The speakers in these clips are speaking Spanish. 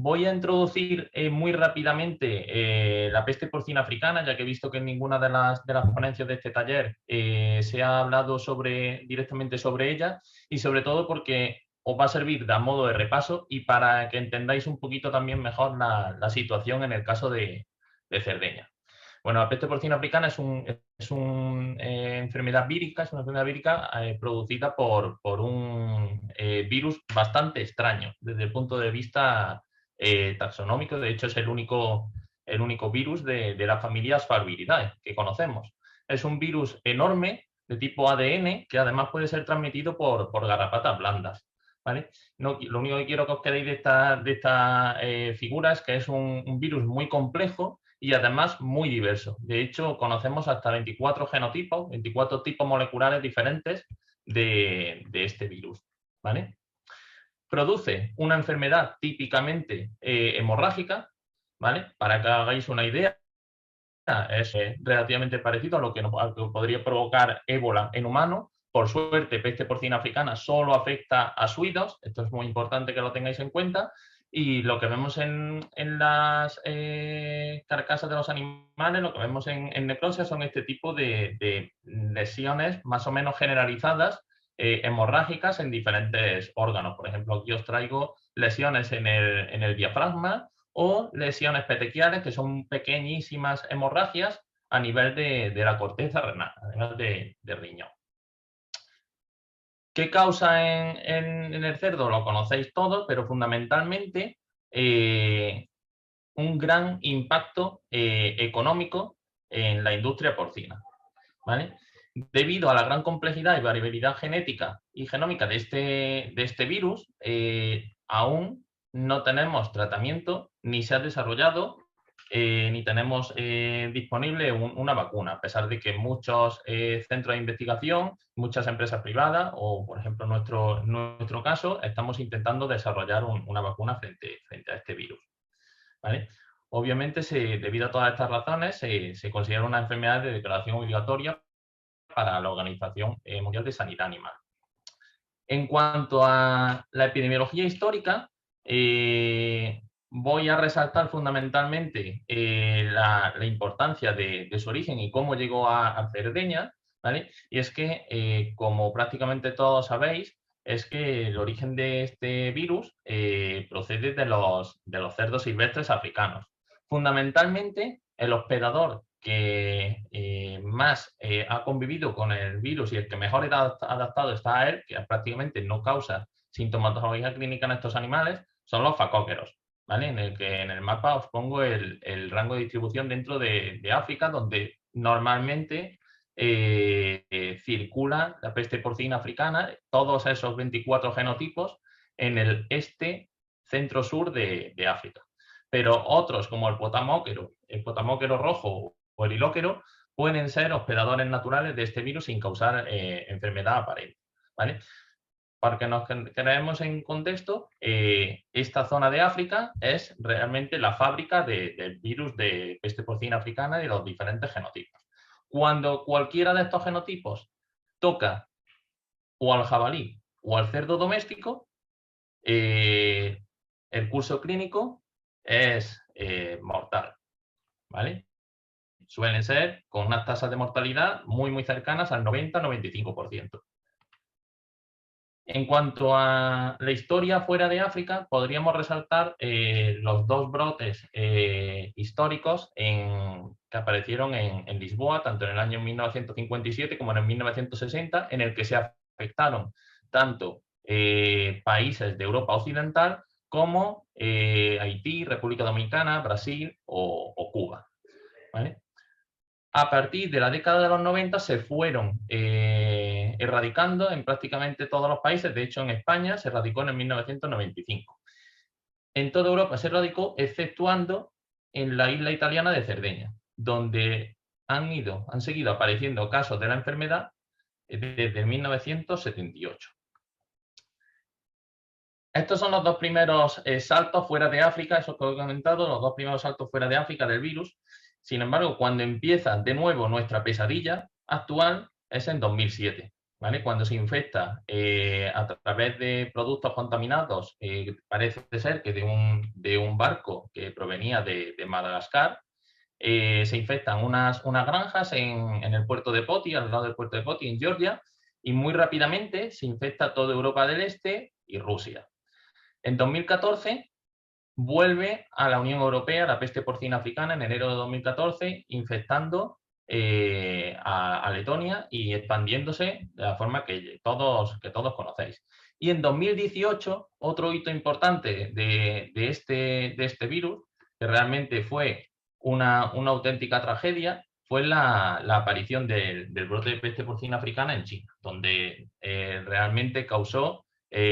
voy a introducir muy rápidamente la peste porcina africana, ya que he visto que en ninguna de las ponencias de este taller se ha hablado directamente sobre ella, y sobre todo porque os va a servir de modo de repaso y para que entendáis un poquito también mejor la situación en el caso de Cerdeña. Bueno, la peste porcina africana es una enfermedad vírica, producida por un virus bastante extraño desde el punto de vista taxonómico. De hecho, es el único virus de la familia Asparviridae que conocemos. Es un virus enorme de tipo ADN que además puede ser transmitido por garrapatas blandas. ¿Vale? No, lo único que quiero que os quedéis de esta figura es que es un virus muy complejo y además muy diverso. De hecho, conocemos hasta 24 genotipos, 24 tipos moleculares diferentes de este virus. ¿Vale? Produce una enfermedad típicamente hemorrágica, ¿vale? Para que hagáis una idea, es relativamente parecido a lo que podría provocar ébola en humanos. Por suerte, peste porcina africana solo afecta a suidos, esto es muy importante que lo tengáis en cuenta, y lo que vemos en las carcasas de los animales, lo que vemos en necrosis son este tipo de lesiones más o menos generalizadas, hemorrágicas en diferentes órganos. Por ejemplo, aquí os traigo lesiones en el diafragma o lesiones petequiales, que son pequeñísimas hemorragias a nivel de la corteza renal, a nivel de riñón. ¿Qué causa en el cerdo? Lo conocéis todos, pero fundamentalmente un gran impacto económico en la industria porcina. ¿Vale? Debido a la gran complejidad y variabilidad genética y genómica de este virus, aún no tenemos tratamiento, ni se ha desarrollado, ni tenemos disponible una vacuna, a pesar de que muchos centros de investigación, muchas empresas privadas, o por ejemplo en nuestro caso, estamos intentando desarrollar una vacuna frente a este virus. ¿Vale? Obviamente, debido a todas estas razones, se considera una enfermedad de declaración obligatoria para la Organización Mundial de Sanidad Animal. En cuanto a la epidemiología histórica, voy a resaltar fundamentalmente la importancia de su origen y cómo llegó a Cerdeña, ¿vale? Y es que, como prácticamente todos sabéis, es que el origen de este virus procede de los cerdos silvestres africanos. Fundamentalmente, el hospedador que más ha convivido con el virus y el que mejor está adaptado está a él, que prácticamente no causa sintomatología clínica en estos animales, son los facóqueros, ¿vale? En el mapa os pongo el rango de distribución dentro de África, donde normalmente circula la peste porcina africana, todos esos 24 genotipos, en el centro-sur de África. Pero otros, como el potamóquero rojo o el hilóquero, pueden ser hospedadores naturales de este virus sin causar enfermedad aparente, ¿vale? Para que nos quedemos en contexto, esta zona de África es realmente la fábrica del virus de peste porcina africana y de los diferentes genotipos. Cuando cualquiera de estos genotipos toca o al jabalí o al cerdo doméstico, el curso clínico es mortal, ¿vale? Suelen ser con unas tasas de mortalidad muy cercanas al 90-95%. En cuanto a la historia fuera de África, podríamos resaltar los dos brotes históricos que aparecieron en Lisboa, tanto en el año 1957 como en el 1960, en el que se afectaron tanto países de Europa Occidental como Haití, República Dominicana, Brasil o Cuba, ¿vale? A partir de la década de los 90 se fueron erradicando en prácticamente todos los países. De hecho, en España se erradicó en 1995. En toda Europa se erradicó, exceptuando en la isla italiana de Cerdeña, donde han seguido apareciendo casos de la enfermedad desde 1978. Estos son los dos primeros saltos fuera de África, eso que he comentado, los dos primeros saltos fuera de África del virus. Sin embargo, cuando empieza de nuevo nuestra pesadilla actual es en 2007. ¿vale? Cuando se infecta a través de productos contaminados, parece ser que de un barco que provenía de Madagascar, se infectan unas granjas en el puerto de Poti, al lado del puerto de Poti, en Georgia, y muy rápidamente se infecta toda Europa del Este y Rusia. En 2014 vuelve a la Unión Europea la peste porcina africana en enero de 2014, infectando a Letonia y expandiéndose de la forma que todos conocéis. Y en 2018, otro hito importante de este virus, que realmente fue una auténtica tragedia, fue la aparición del brote de peste porcina africana en China, donde realmente causó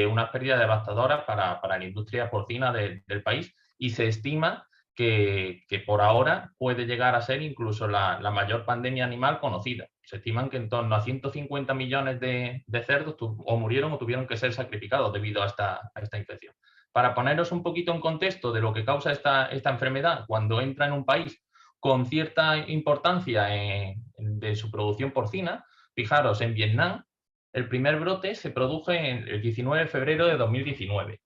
unas pérdidas devastadoras para la industria porcina del país, y se estima que por ahora puede llegar a ser incluso la mayor pandemia animal conocida. Se estiman que en torno a 150 millones de cerdos o murieron o tuvieron que ser sacrificados debido a esta infección. Para poneros un poquito en contexto de lo que causa esta enfermedad cuando entra en un país con cierta importancia de su producción porcina, fijaros, en Vietnam el primer brote se produjo en el 19 de febrero de 2019.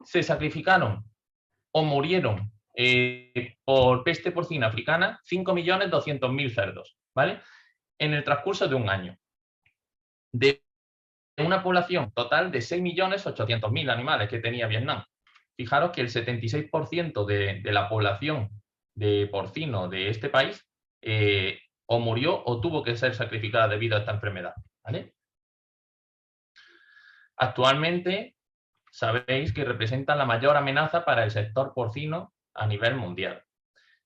Se sacrificaron o murieron por peste porcina africana 5.200.000 cerdos, ¿vale? En el transcurso de un año. De una población total de 6.800.000 animales que tenía Vietnam. Fijaros que el 76% de la población de porcino de este país o murió o tuvo que ser sacrificada debido a esta enfermedad, ¿vale? Actualmente sabéis que representan la mayor amenaza para el sector porcino a nivel mundial.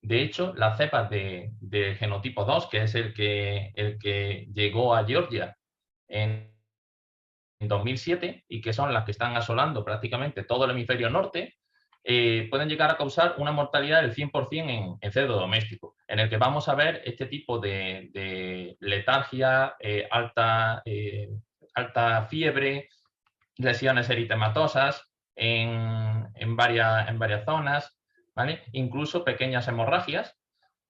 De hecho, las cepas de genotipo 2, que es el que llegó a Georgia en 2007 y que son las que están asolando prácticamente todo el hemisferio norte, pueden llegar a causar una mortalidad del 100% en cerdo doméstico, en el que vamos a ver este tipo de letargia, alta fiebre, lesiones eritematosas en varias zonas, ¿vale? Incluso pequeñas hemorragias,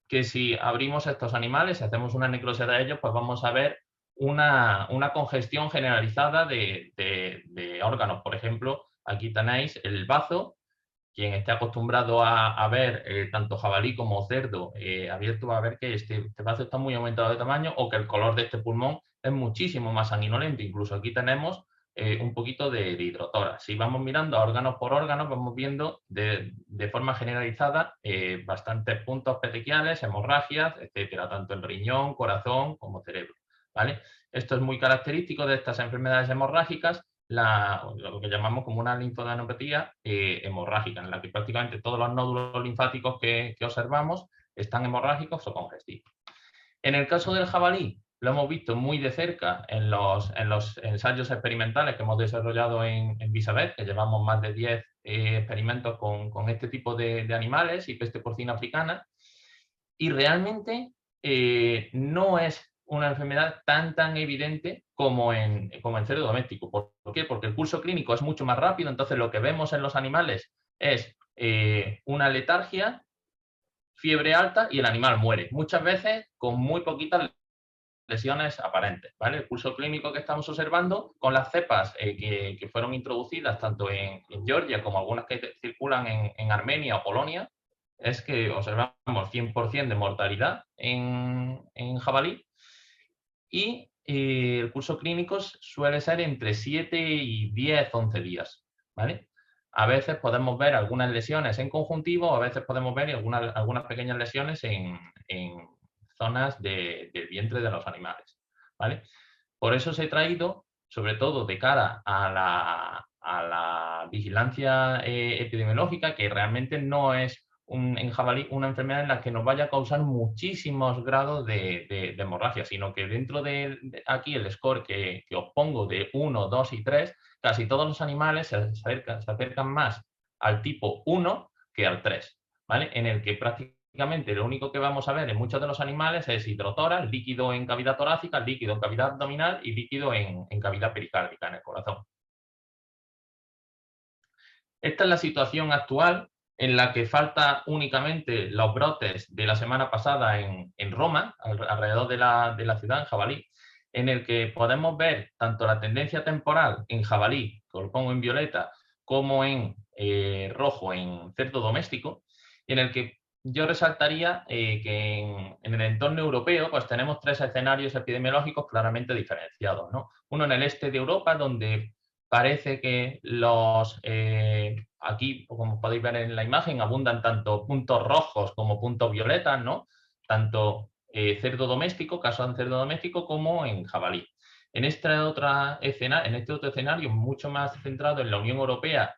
que si abrimos estos animales y hacemos una necropsia de ellos, pues vamos a ver una congestión generalizada de órganos. Por ejemplo, aquí tenéis el bazo. Quien esté acostumbrado a ver tanto jabalí como cerdo abierto va a ver que este bazo está muy aumentado de tamaño, o que el color de este pulmón es muchísimo más sanguinolento. Incluso aquí tenemos un poquito de hidrotora. Si vamos mirando órganos por órganos, vamos viendo de forma generalizada bastantes puntos petequiales, hemorragias, etcétera, tanto en riñón, corazón como cerebro, ¿vale? Esto es muy característico de estas enfermedades hemorrágicas, lo que llamamos como una linfodenopatía hemorrágica, en la que prácticamente todos los nódulos linfáticos que observamos están hemorrágicos o congestivos. En el caso del jabalí, lo hemos visto muy de cerca en los ensayos experimentales que hemos desarrollado en Visabet, que llevamos más de 10 experimentos con este tipo de animales y peste porcina africana, y realmente no es una enfermedad tan evidente como en cerdo doméstico. ¿Por qué? Porque el curso clínico es mucho más rápido, entonces lo que vemos en los animales es una letargia, fiebre alta y el animal muere, muchas veces con muy poquitas lesiones aparentes, ¿vale? El curso clínico que estamos observando con las cepas que fueron introducidas tanto en Georgia como algunas que circulan en Armenia o Polonia, es que observamos 100% de mortalidad en jabalí, y el curso clínico suele ser entre 7 y 10, 11 días, ¿vale? A veces podemos ver algunas lesiones en conjuntivo, a veces podemos ver algunas pequeñas lesiones en zonas del vientre de los animales, ¿vale? Por eso os he traído, sobre todo de cara a la vigilancia epidemiológica, que realmente no es en jabalí una enfermedad en la que nos vaya a causar muchísimos grados de hemorragia, sino que dentro de aquí el score que os pongo de 1, 2 y 3, casi todos los animales se acercan más al tipo 1 que al 3, ¿vale? En el que prácticamente lo único que vamos a ver en muchos de los animales es hidrotora, líquido en cavidad torácica, líquido en cavidad abdominal y líquido en cavidad pericárdica, en el corazón. Esta es la situación actual, en la que falta únicamente los brotes de la semana pasada en Roma, alrededor de la ciudad, en Jabalí. en el que podemos ver tanto la tendencia temporal en jabalí, que lo pongo en violeta, como en rojo en cerdo doméstico, y en el que yo resaltaría que en el entorno europeo pues tenemos tres escenarios epidemiológicos claramente diferenciados, ¿no? Uno en el este de Europa, donde parece que aquí, como podéis ver en la imagen, abundan tanto puntos rojos como puntos violetas, ¿no? Tanto cerdo doméstico, caso en cerdo doméstico, como en jabalí. En este otro escenario, mucho más centrado en la Unión Europea,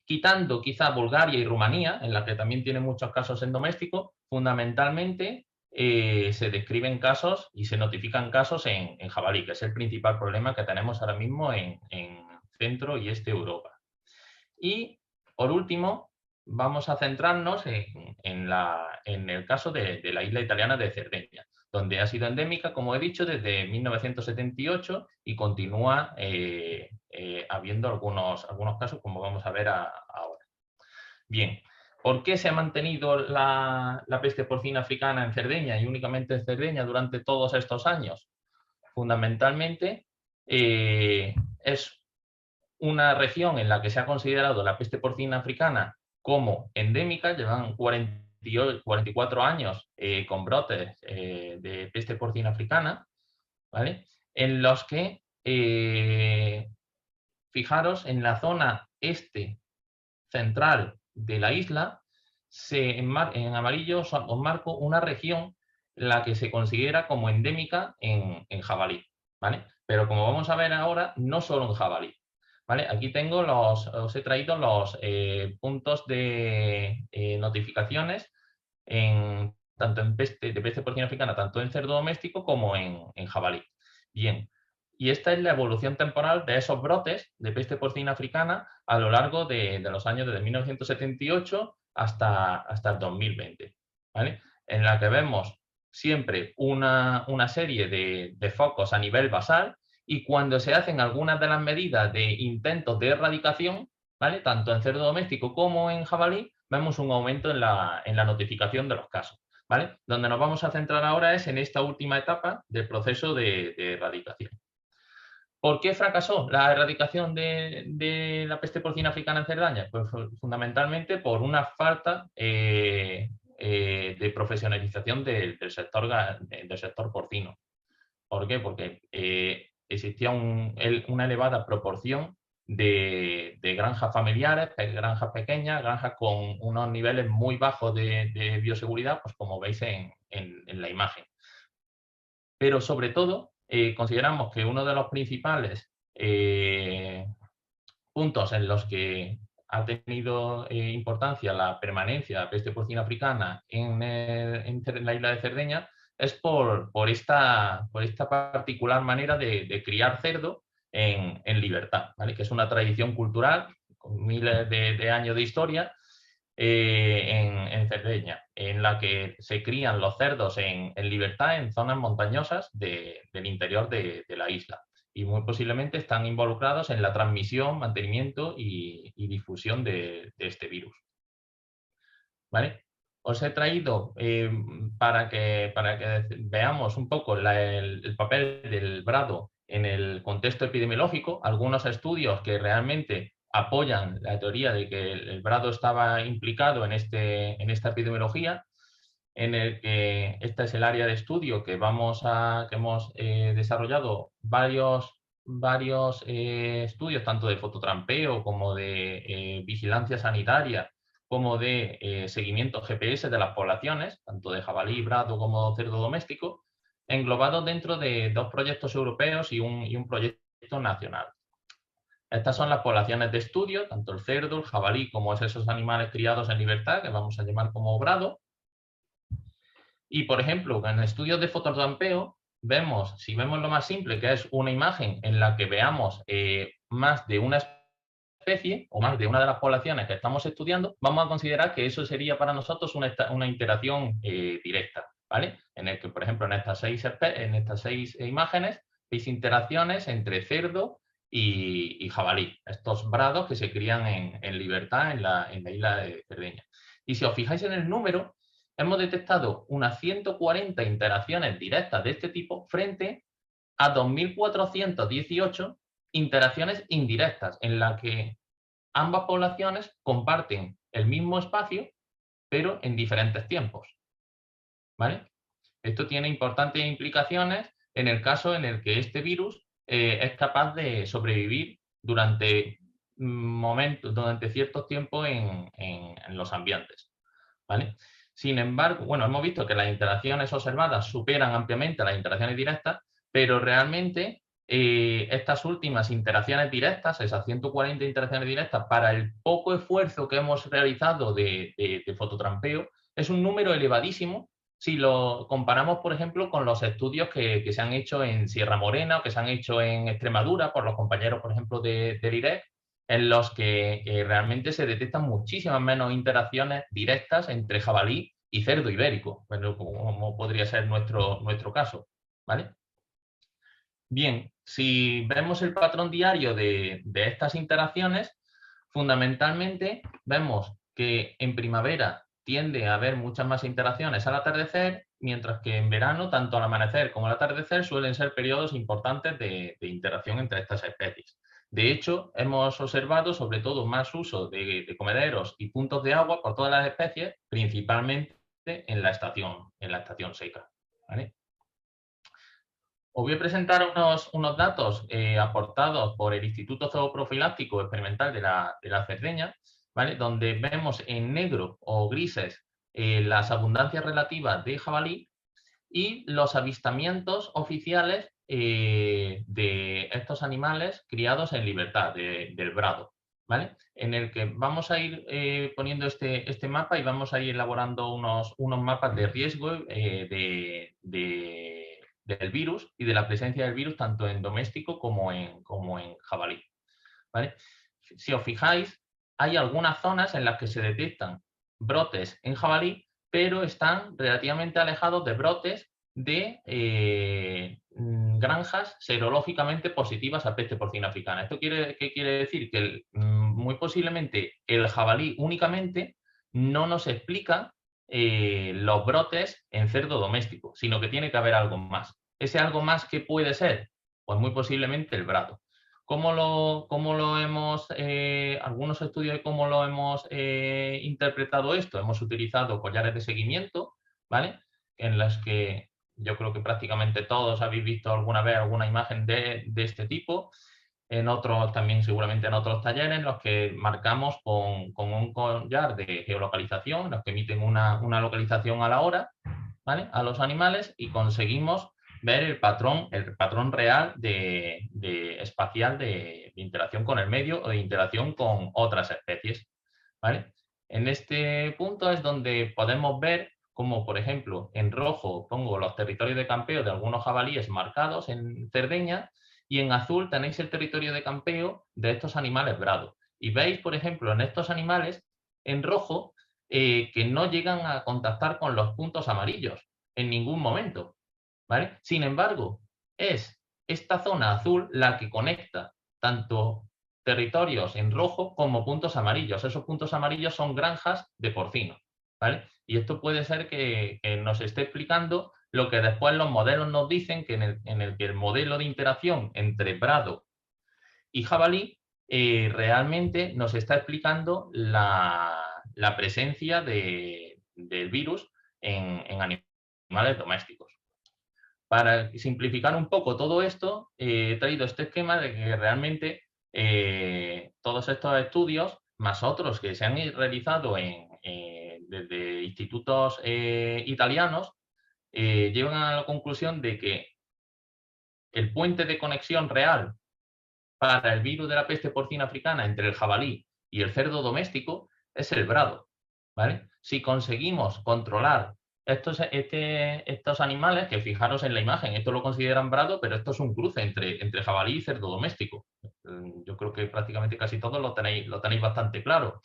quitando quizá Bulgaria y Rumanía, en la que también tiene muchos casos en doméstico, fundamentalmente se describen casos y se notifican casos en jabalí, que es el principal problema que tenemos ahora mismo en centro y este Europa. Y, por último, vamos a centrarnos en el caso de la isla italiana de Cerdeña, donde ha sido endémica, como he dicho, desde 1978 y continúa habiendo algunos casos, como vamos a ver ahora. Bien, ¿por qué se ha mantenido la peste porcina africana en Cerdeña y únicamente en Cerdeña durante todos estos años? Fundamentalmente, es una región en la que se ha considerado la peste porcina africana como endémica, llevan 44 años con brotes de peste porcina africana, ¿vale? En los que, fijaros, en la zona este central de la isla, en amarillo os marco una región la que se considera como endémica en jabalí, ¿vale? Pero como vamos a ver ahora, no solo en jabalí, ¿vale? Aquí os he traído los puntos de notificaciones tanto de peste porcina africana, tanto en cerdo doméstico como en jabalí. Bien, y esta es la evolución temporal de esos brotes de peste porcina africana a lo largo de los años desde 1978 hasta el 2020, ¿vale? En la que vemos siempre una serie de focos a nivel basal, y cuando se hacen algunas de las medidas de intentos de erradicación, ¿vale? Tanto en cerdo doméstico como en jabalí, vemos un aumento en la notificación de los casos, ¿vale? Donde nos vamos a centrar ahora es en esta última etapa del proceso de erradicación. ¿Por qué fracasó la erradicación de la peste porcina africana en Cerdaña? Pues fundamentalmente por una falta de profesionalización del sector porcino. ¿Por qué? Porque existía una elevada proporción de granjas familiares, granjas pequeñas, granjas con unos niveles muy bajos de bioseguridad, pues como veis en la imagen. Pero sobre todo, consideramos que uno de los principales puntos en los que ha tenido importancia la permanencia de la peste porcina africana en la isla de Cerdeña es por esta particular manera de criar cerdo en libertad, ¿vale? Que es una tradición cultural con miles de años de historia en Cerdeña, en la que se crían los cerdos en libertad en zonas montañosas del interior de la isla, y muy posiblemente están involucrados en la transmisión, mantenimiento y difusión de este virus. ¿Vale? Os he traído para que veamos un poco el papel del brado en el contexto epidemiológico, algunos estudios que realmente apoyan la teoría de que el brado estaba implicado en esta epidemiología, en el que este es el área de estudio que hemos desarrollado varios estudios, tanto de fototrampeo como de vigilancia sanitaria, como de seguimiento GPS de las poblaciones, tanto de jabalí, brado como cerdo doméstico, englobados dentro de 2 proyectos europeos y un proyecto nacional. Estas son las poblaciones de estudio, tanto el cerdo, el jabalí, como esos animales criados en libertad, que vamos a llamar como brado. Y, por ejemplo, en estudios de fototrampeo, si vemos lo más simple, que es una imagen en la que veamos más de una especie o más de una de las poblaciones que estamos estudiando, vamos a considerar que eso sería para nosotros una interacción directa, ¿vale? En el que, por ejemplo, en estas 6 imágenes veis interacciones entre cerdo y jabalí, estos brados que se crían en libertad en la isla de Cerdeña. Y si os fijáis en el número, hemos detectado unas 140 interacciones directas de este tipo frente a 2.418 interacciones indirectas, en las que ambas poblaciones comparten el mismo espacio, pero en diferentes tiempos. ¿Vale? Esto tiene importantes implicaciones en el caso en el que este virus es capaz de sobrevivir durante durante ciertos tiempos en los ambientes. ¿Vale? Sin embargo, bueno, hemos visto que las interacciones observadas superan ampliamente las interacciones directas, pero realmente estas últimas interacciones directas, esas 140 interacciones directas, para el poco esfuerzo que hemos realizado de fototrampeo, es un número elevadísimo si lo comparamos, por ejemplo, con los estudios que se han hecho en Sierra Morena o que se han hecho en Extremadura por los compañeros, por ejemplo, del IREC, en los que realmente se detectan muchísimas menos interacciones directas entre jabalí y cerdo ibérico, bueno, como podría ser nuestro caso. ¿Vale? Bien, si vemos el patrón diario de estas interacciones, fundamentalmente vemos que en primavera tiende a haber muchas más interacciones al atardecer, mientras que en verano, tanto al amanecer como al atardecer, suelen ser periodos importantes de interacción entre estas especies. De hecho, hemos observado sobre todo más uso de comederos y puntos de agua por todas las especies, principalmente en la estación seca. ¿Vale? Os voy a presentar unos datos aportados por el Instituto Zooprofiláctico Experimental de la Cerdeña, ¿vale? Donde vemos en negro o grises las abundancias relativas de jabalí y los avistamientos oficiales de estos animales criados en libertad, del brado. ¿Vale? En el que vamos a ir poniendo este mapa y vamos a ir elaborando unos mapas de riesgo del virus y de la presencia del virus tanto en doméstico como en jabalí. ¿Vale? Si os fijáis, hay algunas zonas en las que se detectan brotes en jabalí, pero están relativamente alejados de brotes de granjas serológicamente positivas a peste porcina africana. ¿Esto qué quiere decir? Que muy posiblemente el jabalí únicamente no nos explica los brotes en cerdo doméstico, sino que tiene que haber algo más. ¿Ese algo más qué puede ser? Pues muy posiblemente el brado. ¿Cómo lo hemos, algunos estudios de cómo lo hemos interpretado esto? Hemos utilizado collares de seguimiento, ¿vale? En las que yo creo que prácticamente todos habéis visto alguna vez alguna imagen de este tipo. En otros, también seguramente en otros talleres, en los que marcamos con un collar de geolocalización, los que emiten una localización a la hora, ¿vale? A los animales, y conseguimos ver el patrón real espacial de interacción con el medio o de interacción con otras especies. ¿Vale? En este punto es donde podemos ver como, por ejemplo, en rojo pongo los territorios de campeo de algunos jabalíes marcados en Cerdeña, y en azul tenéis el territorio de campeo de estos animales brado. Y veis, por ejemplo, en estos animales, en rojo, que no llegan a contactar con los puntos amarillos en ningún momento. ¿Vale? Sin embargo, es esta zona azul la que conecta tanto territorios en rojo como puntos amarillos. Esos puntos amarillos son granjas de porcino. ¿Vale? Y esto puede ser que nos esté explicando lo que después los modelos nos dicen, que en el que el modelo de interacción entre brado y jabalí realmente nos está explicando la presencia del virus en animales domésticos. Para simplificar un poco todo esto, he traído este esquema de que realmente todos estos estudios, más otros que se han realizado desde institutos italianos, llevan a la conclusión de que el puente de conexión real para el virus de la peste porcina africana entre el jabalí y el cerdo doméstico es el brado. ¿Vale? Si conseguimos controlar estos animales, que fijaros en la imagen, esto lo consideran brado, pero esto es un cruce entre jabalí y cerdo doméstico. Yo creo que prácticamente casi todos lo tenéis bastante claro.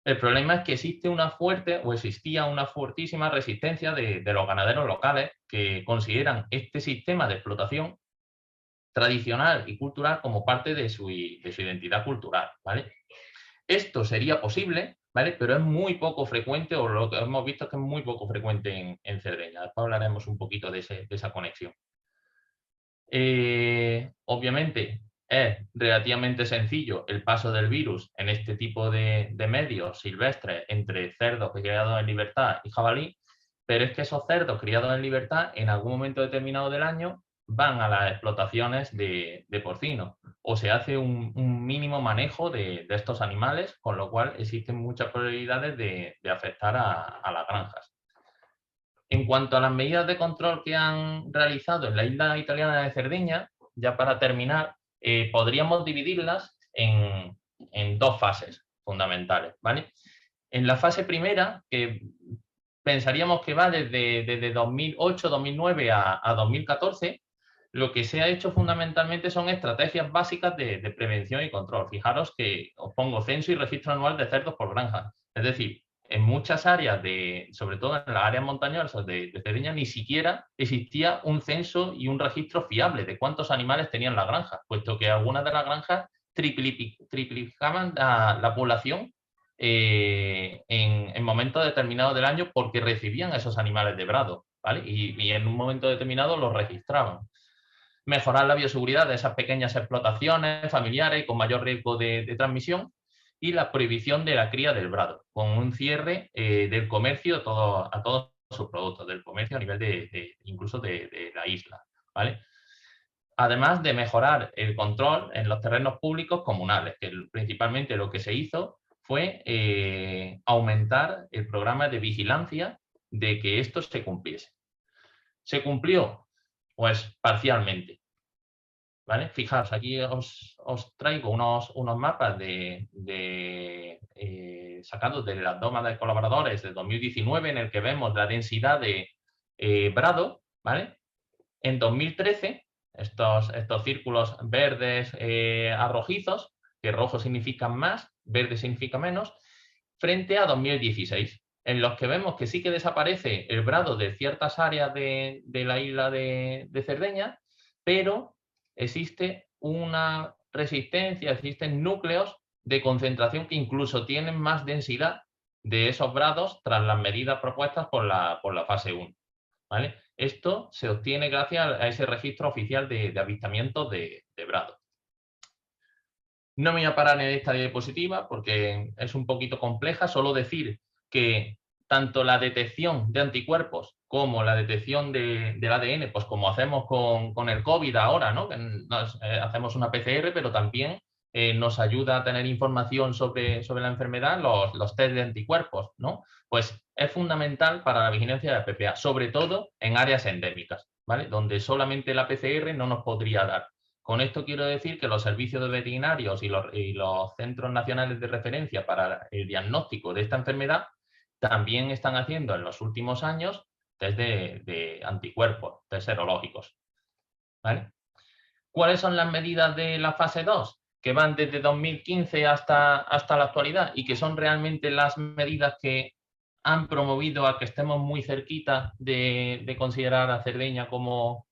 El problema es que existía una fuertísima resistencia de los ganaderos locales, que consideran este sistema de explotación tradicional y cultural como parte de su identidad cultural. ¿Vale? Esto sería posible, ¿vale? Pero es muy poco frecuente, o lo que hemos visto es que es muy poco frecuente en Cerdeña. Después hablaremos un poquito de esa conexión. Obviamente es relativamente sencillo el paso del virus en este tipo de medios silvestres entre cerdos criados en libertad y jabalí, pero es que esos cerdos criados en libertad en algún momento determinado del año van a las explotaciones de porcino o se hace un mínimo manejo de estos animales, con lo cual existen muchas probabilidades de afectar a las granjas. En cuanto a las medidas de control que han realizado en la isla italiana de Cerdeña, ya para terminar, podríamos dividirlas en dos fases fundamentales, ¿vale? En la fase primera, que pensaríamos que va desde 2008-2009 a 2014, lo que se ha hecho fundamentalmente son estrategias básicas de prevención y control. Fijaros que os pongo censo y registro anual de cerdos por granja. Es decir, en muchas áreas, sobre todo en las áreas montañosas de Cerdeña, ni siquiera existía un censo y un registro fiable de cuántos animales tenían las granjas, puesto que algunas de las granjas triplicaban la población en momentos determinados del año porque recibían esos animales de brado, ¿vale? Y en un momento determinado los registraban. Mejorar la bioseguridad de esas pequeñas explotaciones familiares con mayor riesgo de transmisión y la prohibición de la cría del brado, con un cierre del comercio a todos sus productos, del comercio a nivel incluso de la isla, ¿vale? Además de mejorar el control en los terrenos públicos comunales, que principalmente lo que se hizo fue aumentar el programa de vigilancia de que esto se cumpliese. ¿Se cumplió? Pues parcialmente. ¿Vale? Fijaos, aquí os traigo unos mapas sacados de las domas de colaboradores de 2019 en el que vemos la densidad de brado, ¿vale? En 2013, estos círculos verdes arrojizos, que rojo significan más, verde significa menos, frente a 2016, en los que vemos que sí que desaparece el brado de ciertas áreas de la isla de Cerdeña, pero existe una resistencia, existen núcleos de concentración que incluso tienen más densidad de esos brados tras las medidas propuestas por la fase 1. ¿Vale? Esto se obtiene gracias a ese registro oficial de avistamientos de brado. No me voy a parar en esta diapositiva porque es un poquito compleja, solo decir que tanto la detección de anticuerpos como la detección del ADN, pues como hacemos con el COVID ahora, ¿no? Hacemos una PCR, pero también nos ayuda a tener información sobre la enfermedad los test de anticuerpos, ¿no? Pues es fundamental para la vigilancia de la PPA, sobre todo en áreas endémicas, ¿vale? Donde solamente la PCR no nos podría dar. Con esto quiero decir que los servicios de veterinarios y los centros nacionales de referencia para el diagnóstico de esta enfermedad también están haciendo en los últimos años test de anticuerpos, test serológicos. ¿Vale? ¿Cuáles son las medidas de la fase 2? Que van desde 2015 hasta la actualidad y que son realmente las medidas que han promovido a que estemos muy cerquita de considerar a Cerdeña como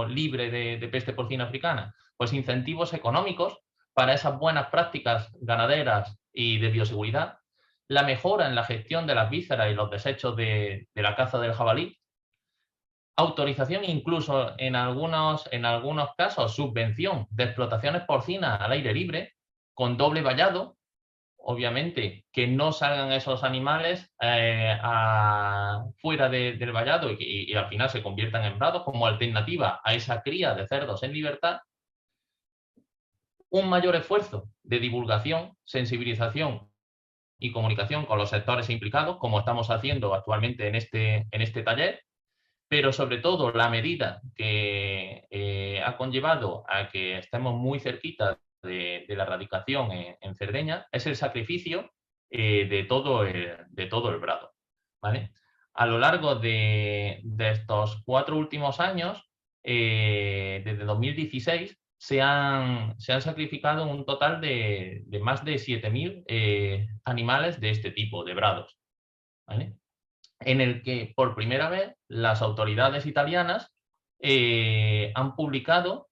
libre de peste porcina africana. Pues incentivos económicos para esas buenas prácticas ganaderas y de bioseguridad, la mejora en la gestión de las vísceras y los desechos de la caza del jabalí, autorización incluso en algunos casos, subvención de explotaciones porcinas al aire libre, con doble vallado, obviamente, que no salgan esos animales fuera del vallado y al final se conviertan en prados como alternativa a esa cría de cerdos en libertad. Un mayor esfuerzo de divulgación, sensibilización y comunicación con los sectores implicados, como estamos haciendo actualmente en este taller, pero sobre todo la medida que ha conllevado a que estemos muy cerquita de la erradicación en Cerdeña es el sacrificio de todo el brado, ¿vale? A lo largo de estos 4 últimos años, desde 2016, se han sacrificado un total de más de 7.000 animales de este tipo, de brados, ¿vale? En el que por primera vez las autoridades italianas han publicado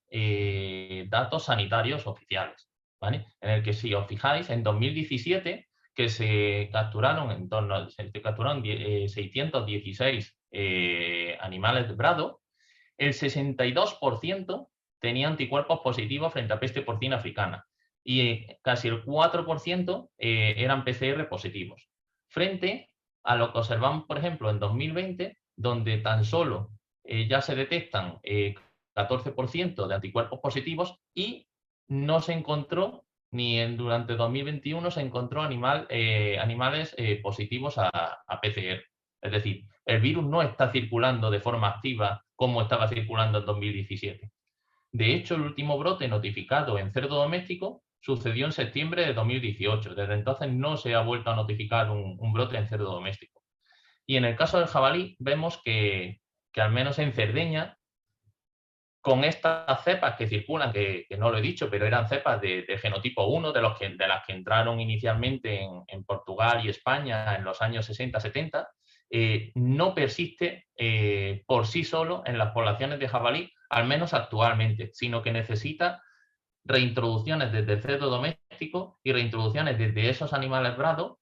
datos sanitarios oficiales, ¿vale? En el que, si os fijáis, en 2017 que se capturaron 616 animales de brado el 62% tenía anticuerpos positivos frente a peste porcina africana y casi el 4% eran PCR positivos, frente a lo que observamos, por ejemplo, en 2020, donde tan solo ya se detectan 14% de anticuerpos positivos y no se encontró, durante 2021 se encontró animales positivos a PCR. Es decir, el virus no está circulando de forma activa como estaba circulando en 2017. De hecho, el último brote notificado en cerdo doméstico sucedió en septiembre de 2018. Desde entonces no se ha vuelto a notificar un brote en cerdo doméstico. Y en el caso del jabalí, vemos que al menos en Cerdeña, con estas cepas que circulan, que no lo he dicho, pero eran cepas de genotipo 1, de las que entraron inicialmente en Portugal y España en los años 60-70, no persiste por sí solo en las poblaciones de jabalí, al menos actualmente, sino que necesita reintroducciones desde el cerdo doméstico y reintroducciones desde esos animales brados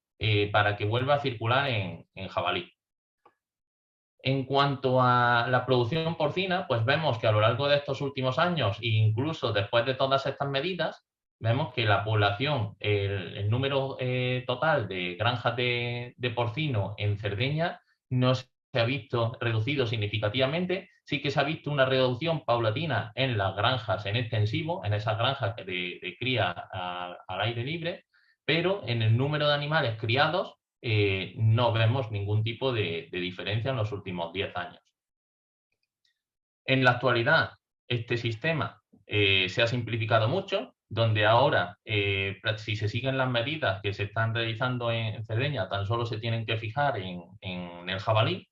para que vuelva a circular en jabalí. En cuanto a la producción porcina, pues vemos que a lo largo de estos últimos años, e incluso después de todas estas medidas, vemos que la población, el número total de granjas de porcino en Cerdeña no se ha visto reducido significativamente. Sí que se ha visto una reducción paulatina en las granjas en extensivo, en esas granjas de cría al aire libre, pero en el número de animales criados no vemos ningún tipo de diferencia en los últimos 10 años. En la actualidad, este sistema se ha simplificado mucho, donde ahora, si se siguen las medidas que se están realizando en Cerdeña, tan solo se tienen que fijar en el jabalí.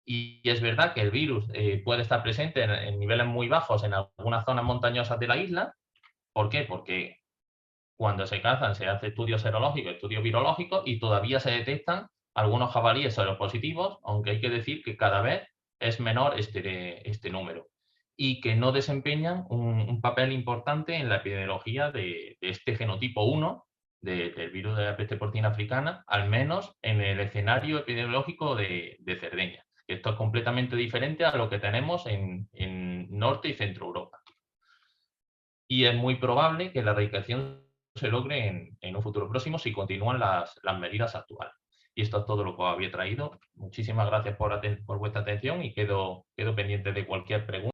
Y es verdad que el virus puede estar presente en niveles muy bajos en algunas zonas montañosas de la isla. ¿Por qué? Porque cuando se cazan se hace estudios serológicos, estudios virológicos y todavía se detectan algunos jabalíes seropositivos, aunque hay que decir que cada vez es menor este número y que no desempeñan un papel importante en la epidemiología de este genotipo 1 del virus de la peste porcina africana, al menos en el escenario epidemiológico de Cerdeña. Esto es completamente diferente a lo que tenemos en Norte y Centro Europa. Y es muy probable que la erradicación se logre en un futuro próximo si continúan las medidas actuales. Y esto es todo lo que os había traído. Muchísimas gracias por vuestra atención y quedo pendiente de cualquier pregunta.